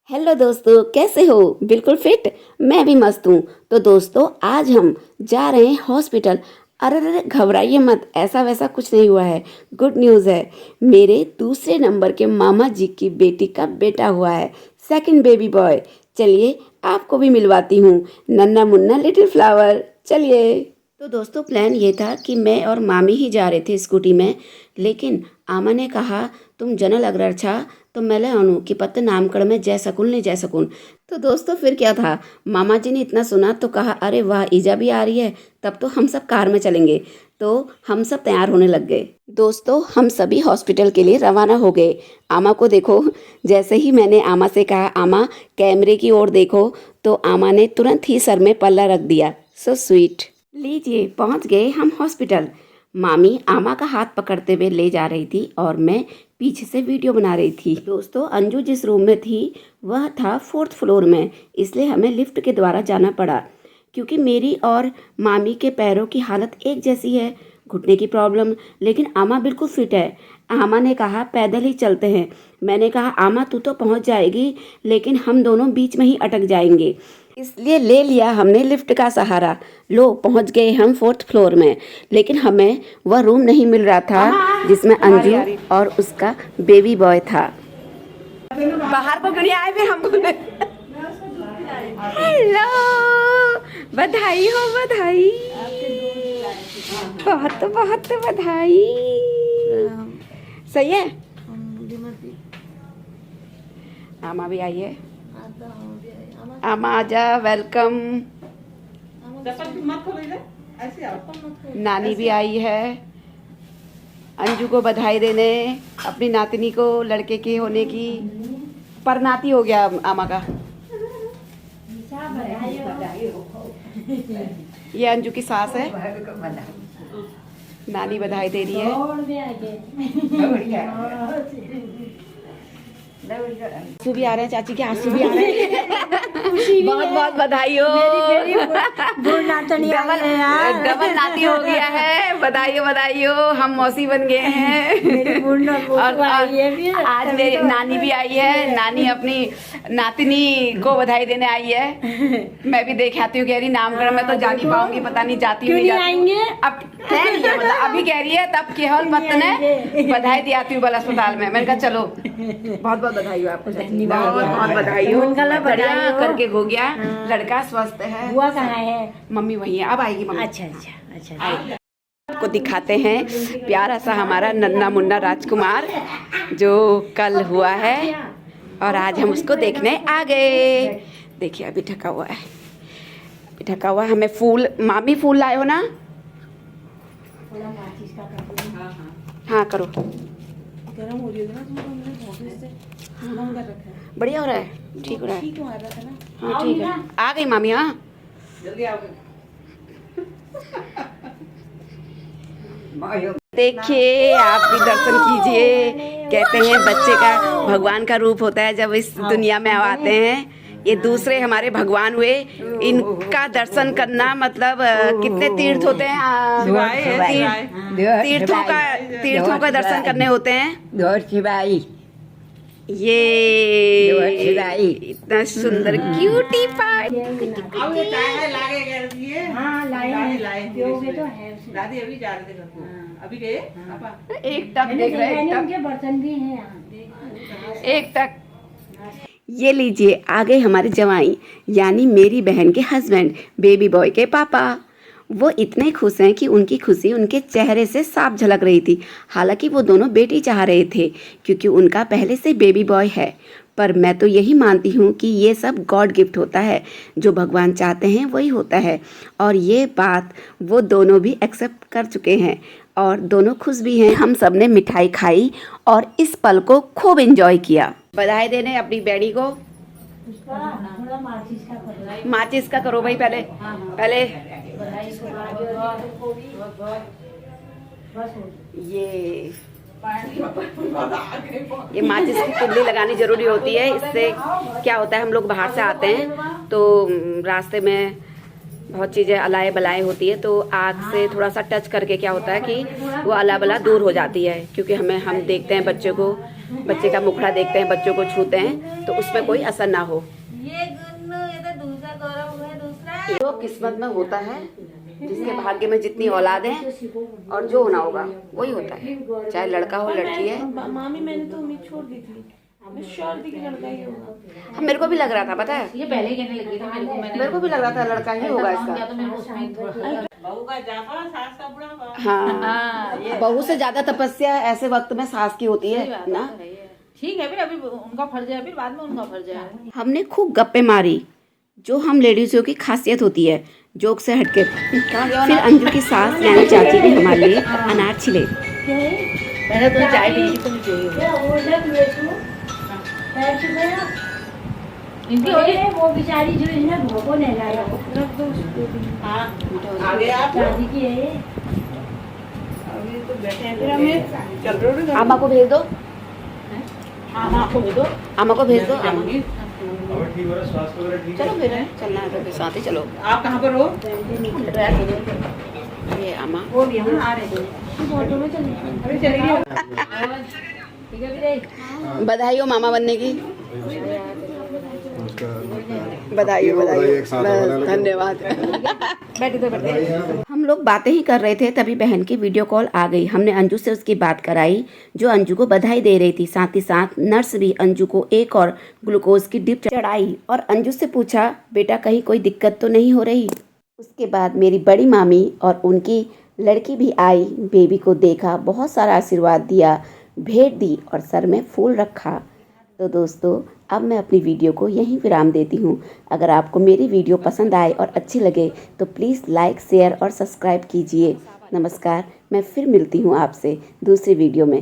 Hello दोस्तों, कैसे हो? बिल्कुल फिट। मैं भी मस्त हूँ। तो दोस्तों, आज हम जा रहे हैं हॉस्पिटल। अरे अरे, घबराइए मत, ऐसा वैसा कुछ नहीं हुआ है। गुड न्यूज़ है। मेरे दूसरे नंबर के मामा जी की बेटी का बेटा हुआ है, सेकंड बेबी बॉय। चलिए आपको भी मिलवाती हूँ, नन्ना मुन्ना लिटिल फ्लावर। चलिए। तो दोस्तों, प्लान ये था कि मैं और मामी ही जा रहे थे स्कूटी में, लेकिन आमा ने कहा तुम जनल अगर छा तो मैले अनु कि पत्ते नामकरण में जय सकून नहीं जय सकून। तो दोस्तों, फिर क्या था, मामा जी ने इतना सुना तो कहा अरे वाह, ईजा भी आ रही है, तब तो हम सब कार में चलेंगे। तो हम सब तैयार होने लग गए। दोस्तों, हम सभी हॉस्पिटल के लिए रवाना हो गए। आमा को देखो, जैसे ही मैंने आमा से कहा आमा कैमरे की ओर देखो, तो आमा ने तुरंत ही सर में पल्ला रख दिया। So sweet. लीजिए, पहुंच गए हम हॉस्पिटल। मामी आमा का हाथ पकड़ते हुए ले जा रही थी और मैं पीछे से वीडियो बना रही थी। दोस्तों, अंजू जिस रूम में थी वह था 4th फ्लोर में, इसलिए हमें लिफ्ट के द्वारा जाना पड़ा। क्योंकि मेरी और मामी के पैरों की हालत एक जैसी है, घुटने की प्रॉब्लम, लेकिन आमा बिल्कुल फिट है। आमा ने कहा पैदल ही चलते हैं। मैंने कहा आमा तू तो पहुंच जाएगी, लेकिन हम दोनों बीच में ही अटक जाएंगे, इसलिए ले लिया हमने लिफ्ट का सहारा। लो, पहुंच गए हम 4th फ्लोर में, लेकिन हमें वह रूम नहीं मिल रहा था जिसमें अंजू और उसका बेबी बॉय था। बाहर को गए आए भी हमको। हेलो, बधाई हो, बधाई, बहुत बहुत बधाई। सही है। आमा भी आई है। आमा आजा, वेलकम। नानी भी आई है अंजू को बधाई देने, अपनी नातनी को लड़के के होने की। परनाती हो गया आमा का। ये अंजू की सास है, नानी बधाई दे रही है। आंसू भी आ रहे हैं, चाची के आंसू भी आ रहे हैं। बहुत बहुत बधाई हो। डबल नाती हो गया है। बधाई हो, बधाई हो, हम मौसी बन गए हैं। और आज मेरी नानी भी आई है। नानी अपनी नातनी को बधाई देने आई है। मैं भी देख आती हूँ, कह रही नामकरण में तो जा नहीं पाऊंगी, पता नहीं जाती हूँ नहीं जाती। अब कह रही है, मतलब अभी कह रही है, तब केवल मत ने बधाई दी आती हूँ बल अस्पताल में। मैंने कहा चलो, बहुत बहुत बधाई हो आपको, बहुत बहुत बधाई हो। बढ़िया करके हो गया, लड़का स्वस्थ है। बुआ कहाँ है? मम्मी वही है, अब आएगी मम्मी। अच्छा अच्छा अच्छा। आपको दिखाते हैं प्यारा सा हमारा नन्ना मुन्ना राजकुमार जो कल हुआ है, और आज हम उसको देखने आ गए। देखिए अभी ढका हुआ है, अभी ढका हुआ है। हमें फूल, मामी फूल लाए हो ना? हाँ करो। गरम हो रही है ना, बढ़िया हो रहा है, ठीक हो रहा है। ठीक हो रहा है ना? हाँ ठीक है। आ गई मामी। हाँ जल्दी आओ। देखिए, आप भी दर्शन कीजिए। कहते हैं बच्चे का भगवान का रूप होता है जब इस दुनिया में आते हैं। ये दूसरे हमारे भगवान हुए, इनका दर्शन करना मतलब कितने तीर्थ होते हैं, तीर्थों का दर्शन करने होते हैं। ये इतना सुंदर क्यूटी पाई। दादी अभी जा रहे थे घर को, अभी गए पापा। एक टक देख रहे हैं, उनके बर्तन भी हैं यहाँ। एक टक। ये लीजिए, आ गए हमारे जवाई, यानी मेरी बहन के हस्बैंड, बेबी बॉय के पापा। वो इतने खुश हैं कि उनकी खुशी उनके चेहरे से साफ झलक रही थी। हालांकि वो दोनों बेटी चाह रहे थे, क्योंकि उनका पहले से बेबी बॉय है। पर मैं तो यही मानती हूँ कि ये सब गॉड गिफ्ट होता है, जो भगवान चाहते हैं वही होता है। और ये बात वो दोनों भी एक्सेप्ट कर चुके हैं और दोनों खुश भी हैं। हम सब ने मिठाई खाई और इस पल को खूब एंजॉय किया। बधाई देने अपनी बेटी को। माचिस का करो भाई, पहले पहले ये माचिस की तिल्ली लगानी जरूरी होती है। इससे क्या होता है, हम लोग बाहर से आते हैं तो रास्ते में बहुत चीज़ें अलाए बलाए होती है, तो आग से थोड़ा सा टच करके क्या होता है कि वो अला बला दूर हो जाती है। क्योंकि हम देखते हैं बच्चे को बच्चे का मुखड़ा देखते हैं, बच्चों को छूते हैं तो उसमें कोई असर ना हो। ये गुन्नू, ये तो दूसरा गौरव है, दूसरा जो किस्मत में होता है, जिसके भाग्य में जितनी औलादें और जो होना होगा वही होता है, चाहे लड़का हो लड़की है। मामी मैंने तो उम्मीद छोड़ दी थी, मैं श्योर थी कि लड़का ही होगा। हाँ, मेरे को भी लग रहा था, पता है, ये पहले ही कहने लगी थी मेरे को। मेरे को भी लग रहा था लड़का ही होगा इसका। या तो मेरे को उसमें थोड़ा बहू का जाफा, सास का बुढ़ापा। हाँ, बहू से ज्यादा तपस्या ऐसे वक्त में सास की होती है ना। ठीक है, फिर अभी उनका फर्ज है, फिर बाद में उनका फर्ज है। हमने खूब गप्पे मारी, जो हम लेडीजों की खासियत होती है, जोक से हटके। फिर अंजू की सास यानी चाची ने हमारे लिए अनार छिले। मैंने तो चाय पी ली, तुम चाहिए इनकी हो गई। वो बेचारी जो है ना भोगो नहीं लाया, आगे आप शादी की है। अभी तो बैठे हैं, फिर हमें चल रहे हो। आमा को भेज दो, हाँ को दे दो। आमा को भेज दो। आमा अब ठीक हो रहा है, स्वास्थ्य वगैरह ठीक है? चलो फिर चलना है तो फिर साथ ही चलो। आप कहाँ पर हो? ये आमा वो भी हम आ रहे हैं। ऑटो में चले अभी चले गए। ठीक है फिर बधाई हो मामा बनने की। बधाई हो, बधाई एक साथ होगा ना, हो, लेकिन- धन्यवाद। बैठ दो बैठ। हम लोग बातें ही कर रहे थे, तभी बहन की वीडियो कॉल आ गई। हमने अंजू से उसकी बात कराई, जो अंजू को बधाई दे रही थी। साथ ही साथ नर्स भी अंजू को एक और ग्लूकोज की डिप चढ़ाई और अंजू से पूछा, बेटा कहीं कोई दिक्कत तो नहीं हो रही। उसके बाद मेरी बड़ी मामी और उनकी लड़की भी आई, बेबी को देखा, बहुत सारा आशीर्वाद दिया, भेंट दी और सर में फूल रखा। तो दोस्तों, अब मैं अपनी वीडियो को यहीं विराम देती हूँ। अगर आपको मेरी वीडियो पसंद आए और अच्छी लगे तो प्लीज़ लाइक, शेयर और सब्सक्राइब कीजिए। नमस्कार, मैं फिर मिलती हूँ आपसे दूसरी वीडियो में।